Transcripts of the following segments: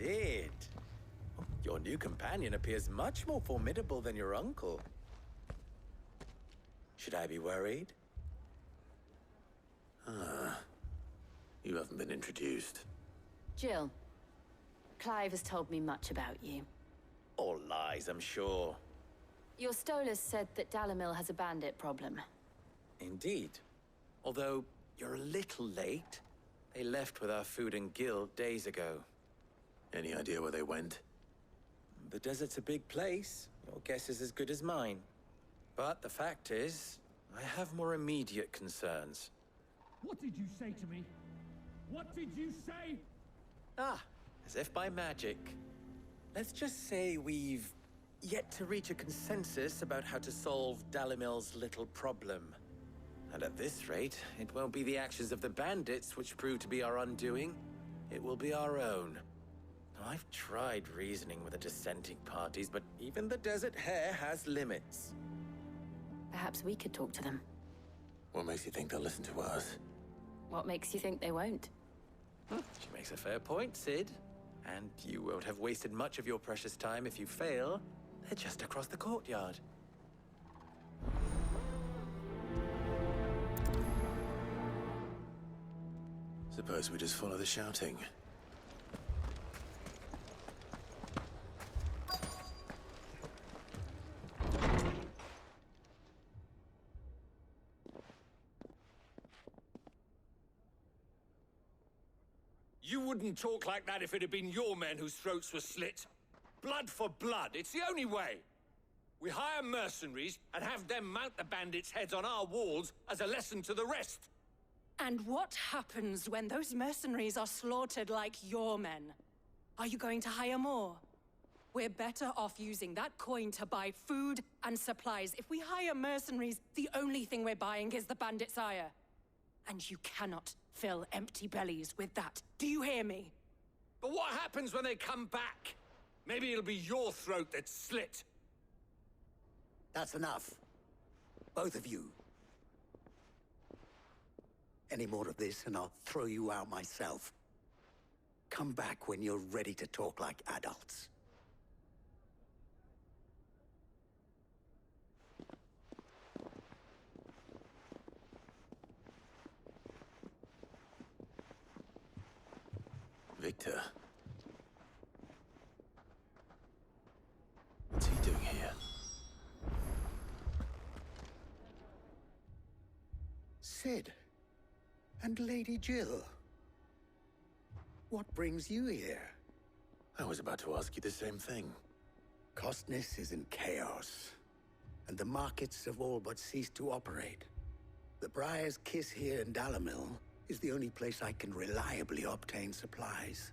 Sid! Oh, your new companion appears much more formidable than your uncle. Should I be worried? You haven't been introduced. Jill, Clive has told me much about you. All lies, I'm sure. Your Stolas said that Dalimil has a bandit problem. Indeed. Although, you're a little late. They left with our food and guild days ago. Any idea where they went? The desert's a big place. Your guess is as good as mine. But the fact is, I have more immediate concerns. What did you say to me? What did you say? Ah, as if by magic. Let's just say we've yet to reach a consensus about how to solve Dalimil's little problem. And at this rate, it won't be the actions of the bandits which prove to be our undoing. It will be our own. I've tried reasoning with the dissenting parties, but even the Desert Hare has limits. Perhaps we could talk to them. What makes you think they'll listen to us? What makes you think they won't? She makes a fair point, Sid. And you won't have wasted much of your precious time if you fail. They're just across the courtyard. Suppose we just follow the shouting. You wouldn't talk like that if it had been your men whose throats were slit. Blood for blood, it's the only way. We hire mercenaries and have them mount the bandits' heads on our walls as a lesson to the rest. And what happens when those mercenaries are slaughtered like your men? Are you going to hire more? We're better off using that coin to buy food and supplies. If we hire mercenaries, the only thing we're buying is the bandits' ire. And you cannot fill empty bellies with that. Do you hear me? But what happens when they come back? Maybe it'll be your throat that's slit. That's enough. Both of you. Any more of this and I'll throw you out myself. Come back when you're ready to talk like adults. Victor. What's he doing here? Sid. And Lady Jill. What brings you here? I was about to ask you the same thing. Costness is in chaos, and the markets have all but ceased to operate. The Briar's Kiss here in Dalimil is the only place I can reliably obtain supplies.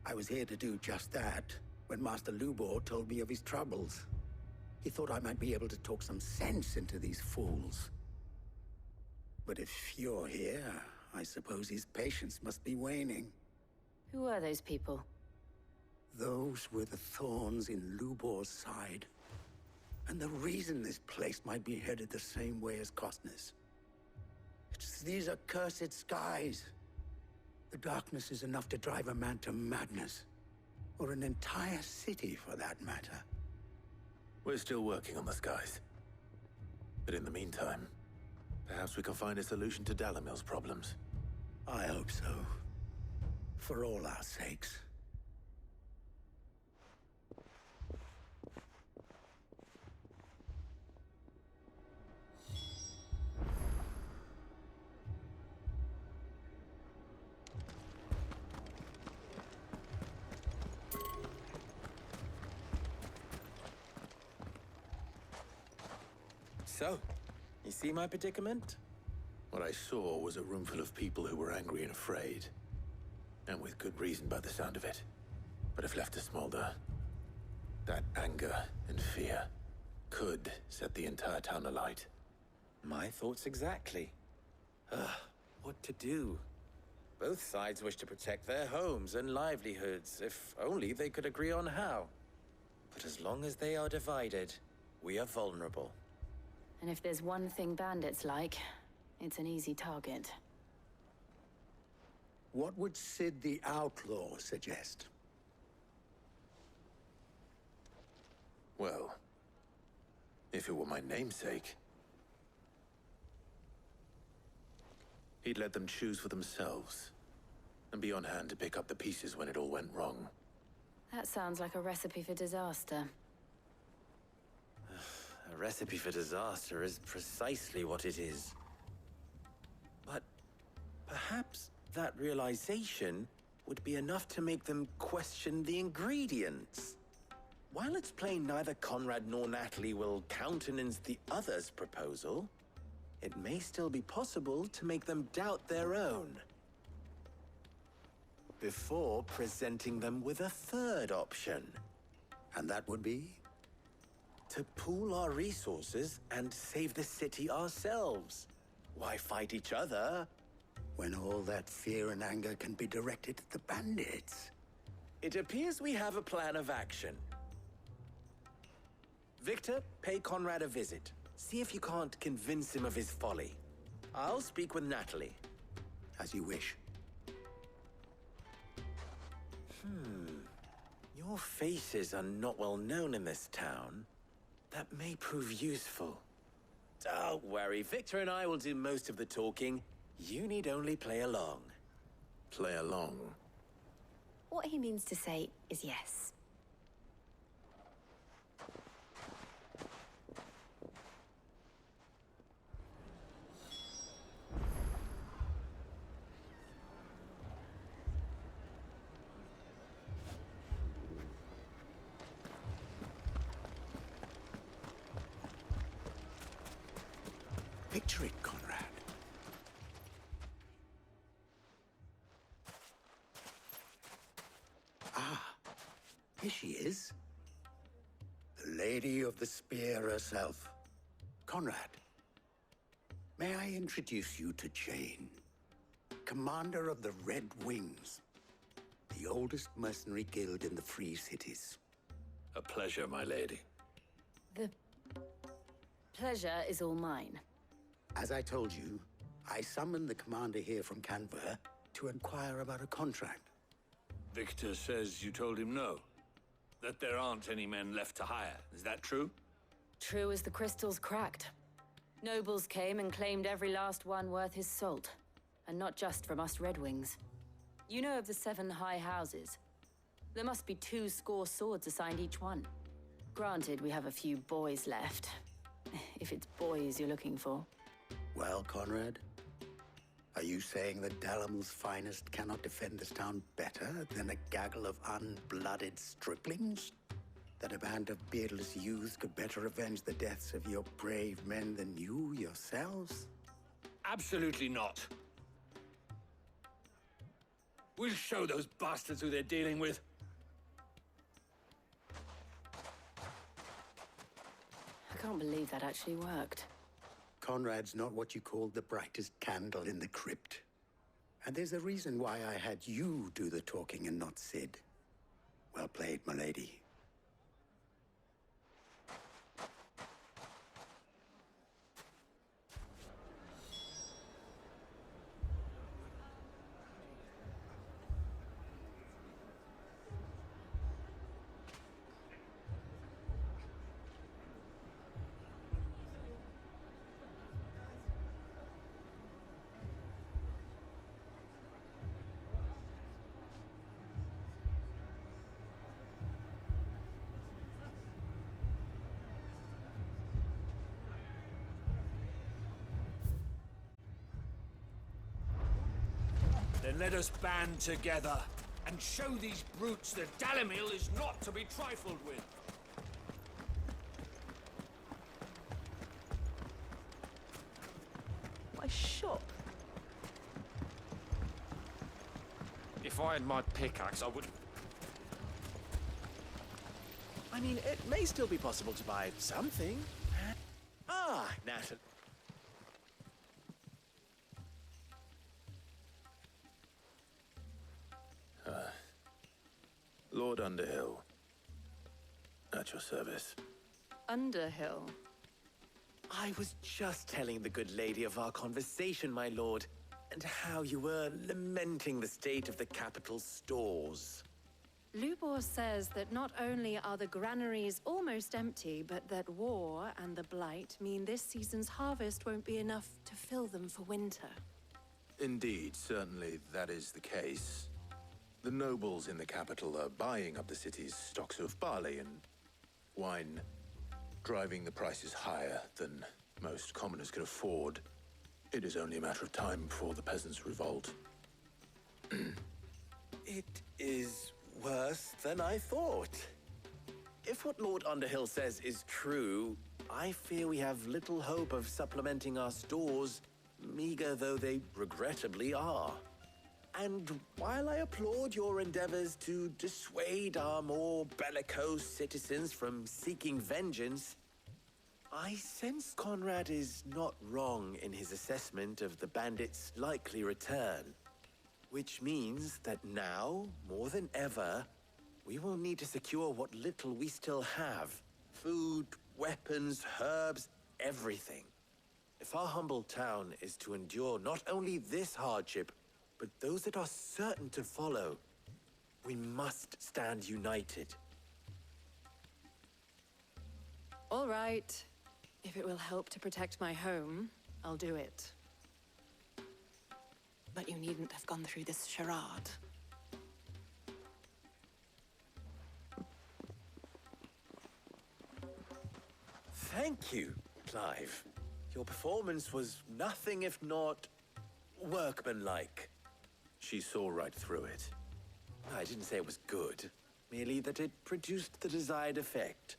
I was here to do just that when Master Lubor told me of his troubles. He thought I might be able to talk some sense into these fools. But if you're here, I suppose his patience must be waning. Who are those people? Those were the thorns in Lubor's side. And the reason this place might be headed the same way as Costness. It's these accursed skies. The darkness is enough to drive a man to madness. Or an entire city, for that matter. We're still working on the skies. But in the meantime, perhaps we can find a solution to Dalimil's problems. I hope so. For all our sakes. So, you see my predicament? What I saw was a room full of people who were angry and afraid. And with good reason by the sound of it. But if left to smolder, that anger and fear could set the entire town alight. My thoughts exactly. What to do? Both sides wish to protect their homes and livelihoods, if only they could agree on how. But as long as they are divided, we are vulnerable. And if there's one thing bandits like, it's an easy target. What would Sid the Outlaw suggest? Well, if it were my namesake, he'd let them choose for themselves and be on hand to pick up the pieces when it all went wrong. That sounds like a recipe for disaster. A recipe for disaster is precisely what it is. But perhaps that realization would be enough to make them question the ingredients. While it's plain neither Conrad nor Natalie will countenance the other's proposal, it may still be possible to make them doubt their own. Before presenting them with a third option. And that would be? To pool our resources and save the city ourselves. Why fight each other? When all that fear and anger can be directed at the bandits. It appears we have a plan of action. Victor, pay Conrad a visit. See if you can't convince him of his folly. I'll speak with Natalie. As you wish. Your faces are not well known in this town. That may prove useful. Don't worry, Victor and I will do most of the talking. You need only play along. Play along. What he means to say is yes. Picture it, Conrad. Ah, here she is. The Lady of the Spear herself. Conrad, may I introduce you to Jane, commander of the Red Wings, the oldest mercenary guild in the Free Cities. A pleasure, my lady. The pleasure is all mine. As I told you, I summoned the commander here from Canver to inquire about a contract. Victor says you told him no. That there aren't any men left to hire. Is that true? True as the crystals cracked. Nobles came and claimed every last one worth his salt. And not just from us Red Wings. You know of the 7 high houses. There must be 2 swords assigned each one. Granted, we have a few boys left. If it's boys you're looking for. Well, Conrad, are you saying that Dalimil's finest cannot defend this town better than a gaggle of unblooded striplings? That a band of beardless youths could better avenge the deaths of your brave men than you yourselves? Absolutely not. We'll show those bastards who they're dealing with. I can't believe that actually worked. Conrad's not what you called the brightest candle in the crypt. And there's a reason why I had you do the talking and not Sid. Well played, my lady. Then let us band together and show these brutes that Dalimil is not to be trifled with. My shop. If I had my pickaxe, I would... I mean, it may still be possible to buy something. Ah, Natalie. Lord Underhill. At your service. Underhill. I was just telling the good lady of our conversation, my lord, and how you were lamenting the state of the capital stores. Lubor says that not only are the granaries almost empty, but that war and the Blight mean this season's harvest won't be enough to fill them for winter. Indeed, certainly that is the case. The nobles in the capital are buying up the city's stocks of barley and wine, driving the prices higher than most commoners can afford. It is only a matter of time before the peasants revolt. It is worse than I thought. If what Lord Underhill says is true, I fear we have little hope of supplementing our stores, meager though they regrettably are. And while I applaud your endeavors to dissuade our more bellicose citizens from seeking vengeance, I sense Conrad is not wrong in his assessment of the bandits' likely return. Which means that now, more than ever, we will need to secure what little we still have. Food, weapons, herbs, everything. If our humble town is to endure not only this hardship, but those that are certain to follow, we must stand united. All right. If it will help to protect my home, I'll do it. But you needn't have gone through this charade. Thank you, Clive. Your performance was nothing if not workmanlike. She saw right through it. I didn't say it was good, merely that it produced the desired effect.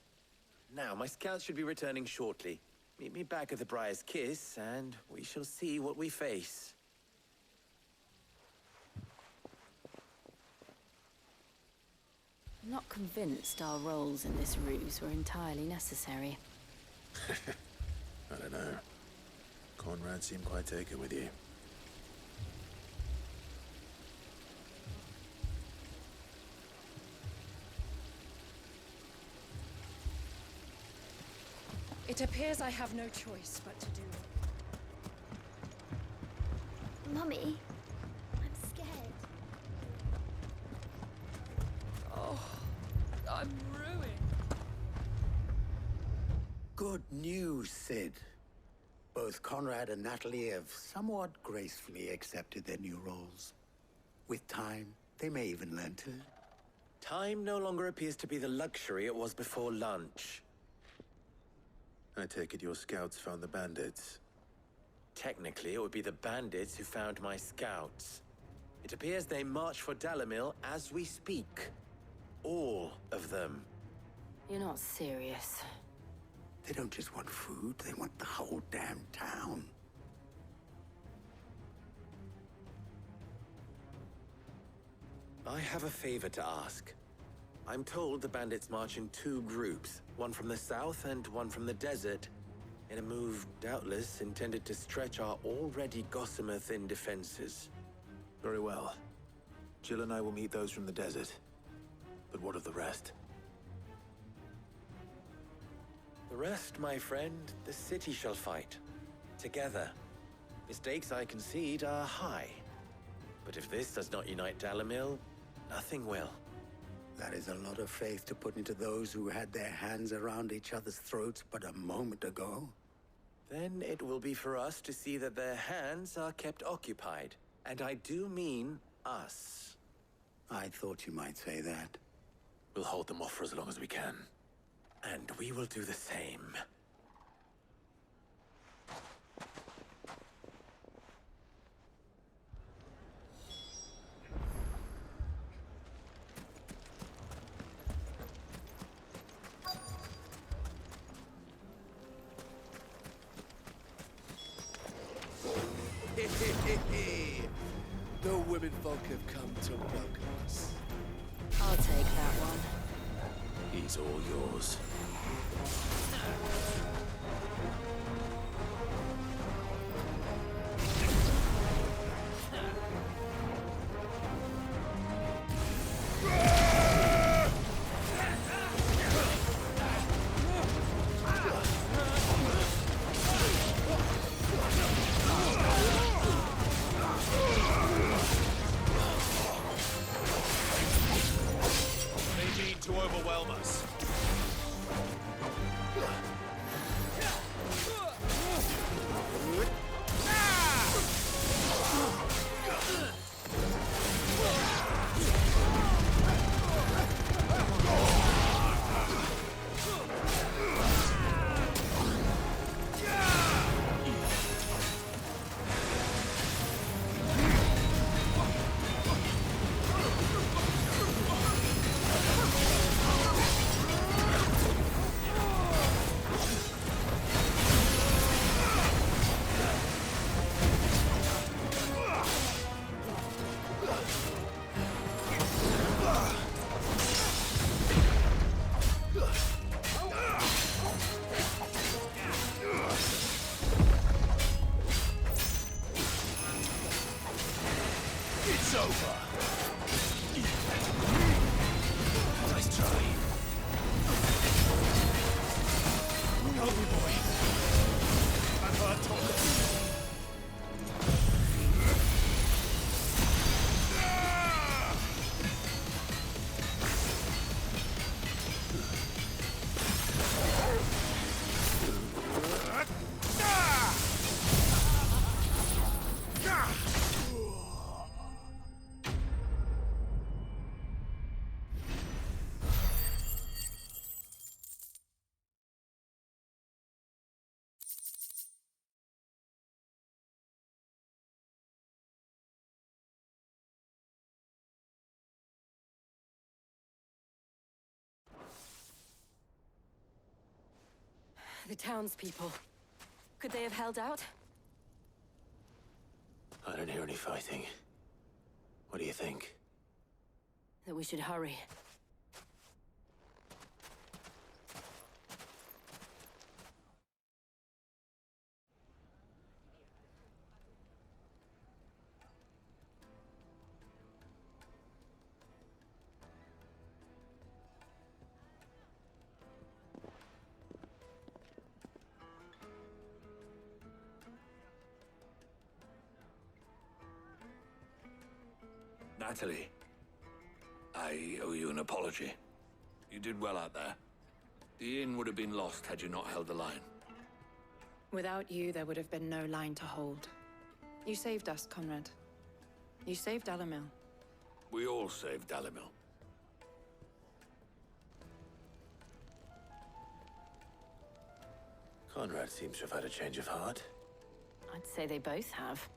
Now, my scouts should be returning shortly. Meet me back at the Briar's Kiss, and we shall see what we face. I'm not convinced our roles in this ruse were entirely necessary. I don't know. Conrad seemed quite taken with you. It appears I have no choice but to do. Mummy, I'm scared. Oh, I'm ruined. Good news, Sid. Both Conrad and Natalie have somewhat gracefully accepted their new roles. With time, they may even learn to. Time no longer appears to be the luxury it was before lunch. I take it your scouts found the bandits. Technically, it would be the bandits who found my scouts. It appears they march for Dalimil as we speak. All of them. You're not serious. They don't just want food, they want the whole damn town. I have a favor to ask. I'm told the bandits march in two groups, one from the south and one from the desert, in a move doubtless intended to stretch our already gossamer-thin defenses. Very well. Jill and I will meet those from the desert. But what of the rest? The rest, my friend, the city shall fight. Together. Mistakes, I concede, are high. But if this does not unite Dalimil, nothing will. That is a lot of faith to put into those who had their hands around each other's throats but a moment ago. Then it will be for us to see that their hands are kept occupied. And I do mean us. I thought you might say that. We'll hold them off for as long as we can. And we will do the same. The womenfolk have come to welcome us. I'll take that one. He's all yours. It's over! Nice try. Help me, boy. I've heard talk of you. The townspeople. Could they have held out? I don't hear any fighting. What do you think? That we should hurry. Natalie, I owe you an apology. You did well out there. The inn would have been lost had you not held the line. Without you, there would have been no line to hold. You saved us, Conrad. You saved Dalimil. We all saved Dalimil. Conrad seems to have had a change of heart. I'd say they both have.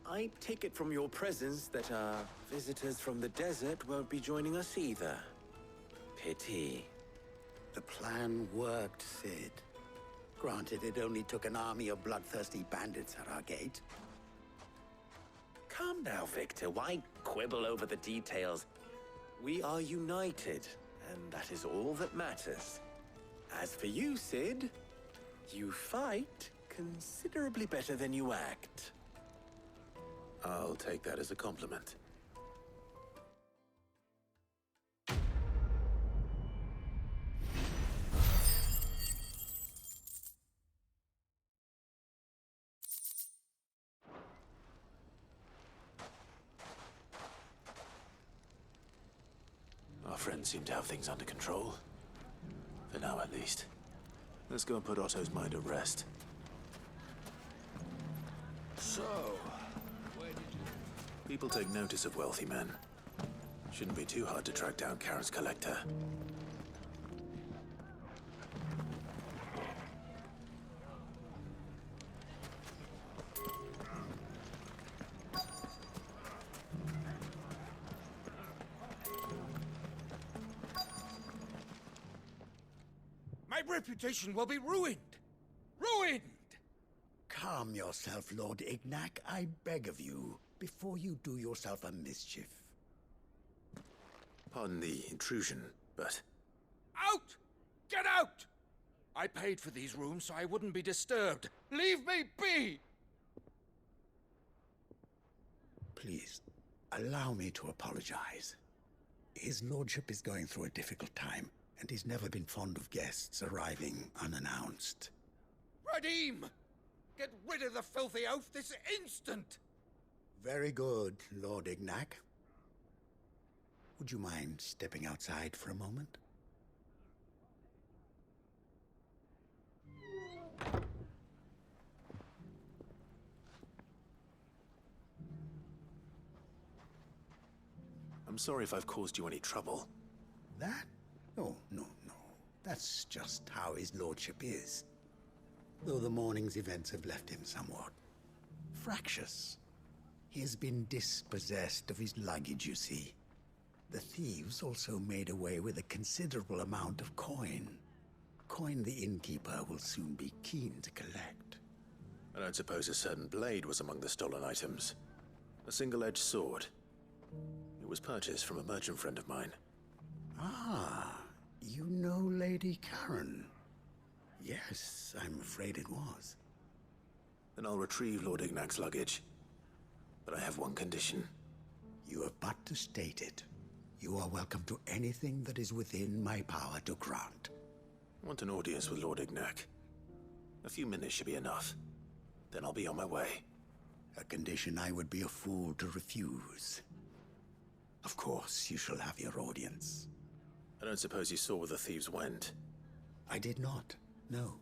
I take it from your presence that our visitors from the desert won't be joining us either. Pity. The plan worked, Sid. Granted, it only took an army of bloodthirsty bandits at our gate. Calm now, Victor. Why quibble over the details? We are united, and that is all that matters. As for you, Sid, you fight considerably better than you act. I'll take that as a compliment. Our friends seem to have things under control. For now, at least. Let's go and put Otto's mind at rest. So, where did you... People take notice of wealthy men. Shouldn't be too hard to track down Karen's collector. My reputation will be ruined! Ruined! Calm yourself, Lord Ignac, I beg of you, before you do yourself a mischief. Pardon the intrusion, but... Out! Get out! I paid for these rooms so I wouldn't be disturbed. Leave me be! Please, allow me to apologize. His lordship is going through a difficult time, and he's never been fond of guests arriving unannounced. Radim! Get rid of the filthy oaf this instant! Very good, Lord Ignac. Would you mind stepping outside for a moment? I'm sorry if I've caused you any trouble. That? Oh, no. That's just how his lordship is. Though the morning's events have left him somewhat fractious. He has been dispossessed of his luggage, you see. The thieves also made away with a considerable amount of coin. Coin the innkeeper will soon be keen to collect. I don't suppose a certain blade was among the stolen items. A single-edged sword. It was purchased from a merchant friend of mine. Ah, you know Lady Karen. Yes, I'm afraid it was. Then I'll retrieve Lord Ignac's luggage. But I have one condition. You have but to state it. You are welcome to anything that is within my power to grant. I want an audience with Lord Ignac. A few minutes should be enough. Then I'll be on my way. A condition I would be a fool to refuse. Of course, you shall have your audience. I don't suppose you saw where the thieves went. I did not, no.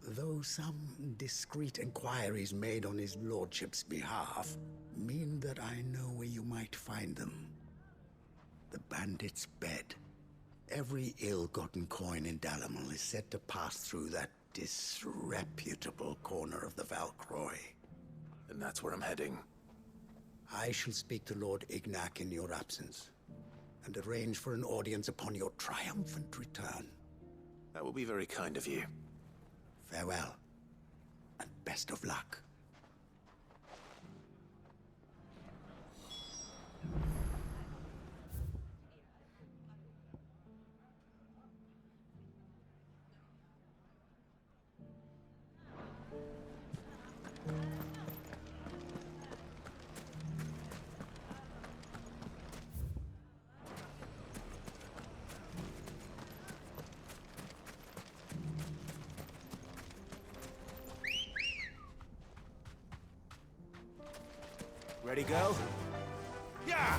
Though some discreet inquiries made on his lordship's behalf mean that I know where you might find them. The bandit's bed. Every ill-gotten coin in Dalimil is said to pass through that disreputable corner of the Valcroy. And that's where I'm heading. I shall speak to Lord Ignac in your absence, and arrange for an audience upon your triumphant return. That will be very kind of you. Farewell, and best of luck. Ready, go? Yeah!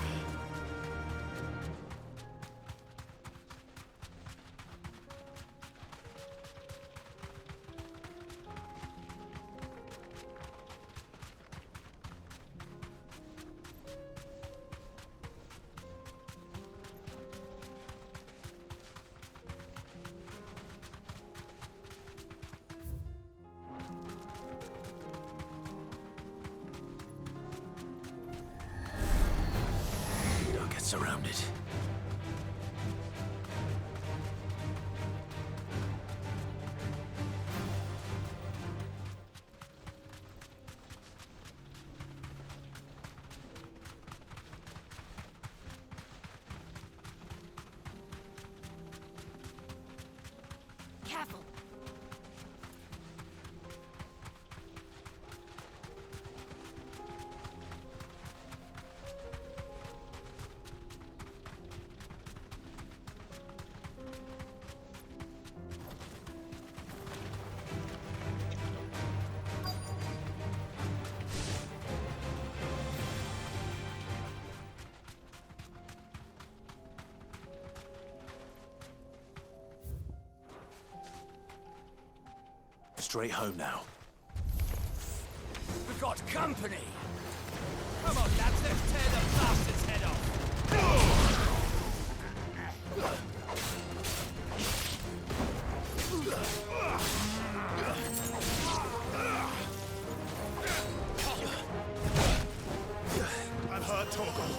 Don't get surrounded. Careful! Straight home now. We've got company! Come on, lads, let's tear the bastard's head off! I'm hurt, Torgal.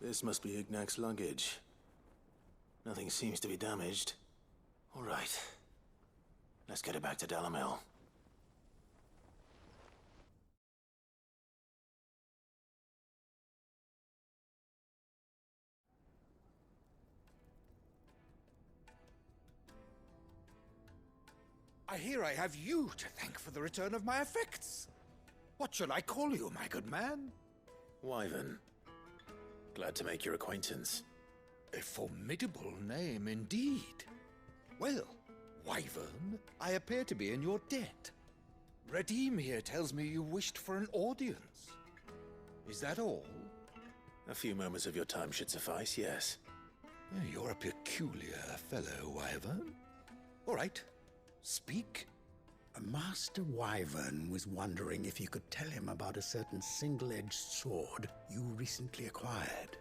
This must be Ignac's luggage. Nothing seems to be damaged. All right. Let's get it back to Dalimil. I hear I have you to thank for the return of my effects. What shall I call you, my good man? Wyvern. Glad to make your acquaintance. A formidable name indeed. Well, Wyvern, I appear to be in your debt. Redeem here tells me you wished for an audience. Is that all? A few moments of your time should suffice, yes. You're a peculiar fellow, Wyvern. All right, speak. Master Wyvern was wondering if you could tell him about a certain single-edged sword you recently acquired.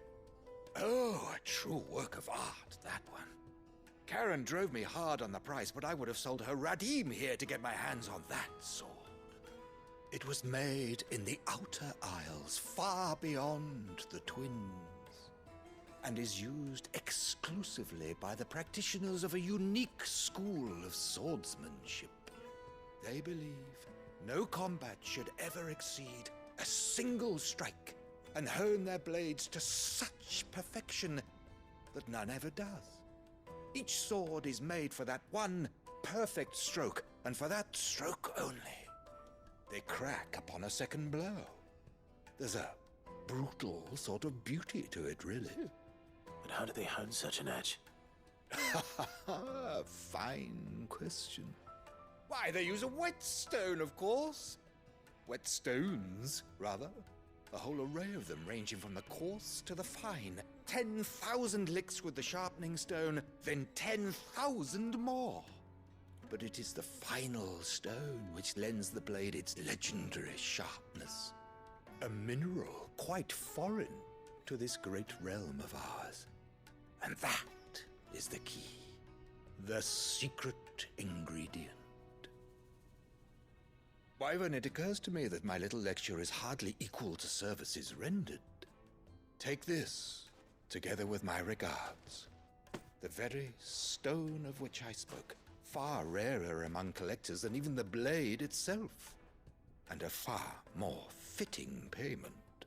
Oh, a true work of art, that one. Karen drove me hard on the price, but I would have sold her Radim here to get my hands on that sword. It was made in the Outer Isles, far beyond the Twins, and is used exclusively by the practitioners of a unique school of swordsmanship. They believe no combat should ever exceed a single strike, and hone their blades to such perfection that none ever does. Each sword is made for that one perfect stroke, and for that stroke only. They crack upon a second blow. There's a brutal sort of beauty to it, really. But how do they hone such an edge? Fine question. Why, they use a whetstone, of course. Whetstones, rather. A whole array of them, ranging from the coarse to the fine. 10,000 licks with the sharpening stone, then 10,000 more. But it is the final stone which lends the blade its legendary sharpness. A mineral quite foreign to this great realm of ours. And that is the key. The secret ingredient. Wyvern, it occurs to me that my little lecture is hardly equal to services rendered. Take this, together with my regards. The very stone of which I spoke, far rarer among collectors than even the blade itself, and a far more fitting payment.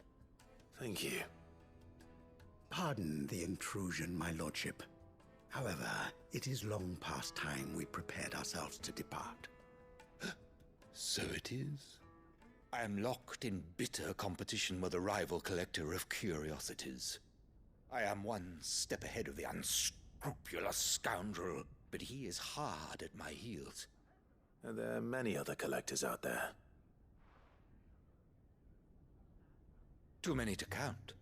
Thank you. Pardon the intrusion, my lordship. However, it is long past time we prepared ourselves to depart. So it is. I am locked in bitter competition with a rival collector of curiosities. I am one step ahead of the unscrupulous scoundrel, but he is hard at my heels. Are there many other collectors out there? Too many to count,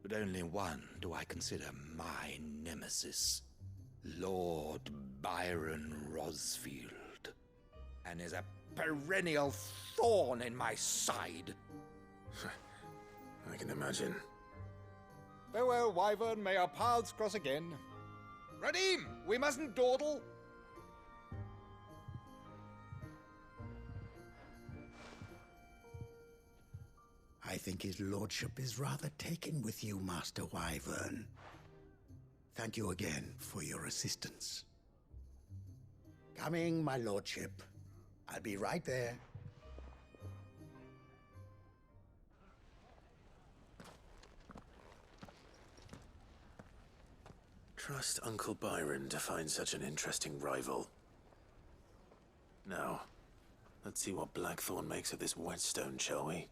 but only one do I consider my nemesis. Lord Byron Rosfield. And is a perennial thorn in my side. I can imagine. Farewell, Wyvern. May our paths cross again. Radim, we mustn't dawdle. I think his lordship is rather taken with you, Master Wyvern. Thank you again for your assistance. Coming, my lordship. I'll be right there. Trust Uncle Byron to find such an interesting rival. Now, let's see what Blackthorn makes of this whetstone, shall we?